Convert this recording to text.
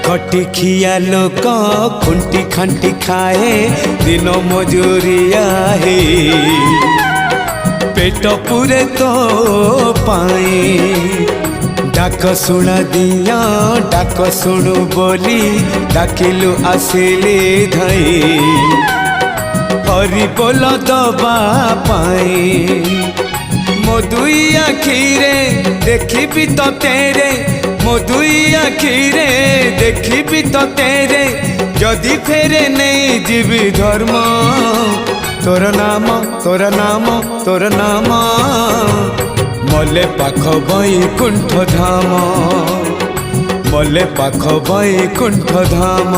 खटिखिया लोक खुंटी खांटी खाए दिन मजूरिया है पेट पूरे तो पाए डाक शुणा दिया डाक शुणु बोली डाकिलु आसिले धई हरि बोल दबा पाए मो दुई आखिरे देखी तो तेरे मो दुई आखिरे देखी तो तेरे जदि फेरे नहीं जीवी धर्म तोर नाम तोर नाम तोर नाम मले पाख बैकुंठ धाम मले पाख बैकुंठ धाम।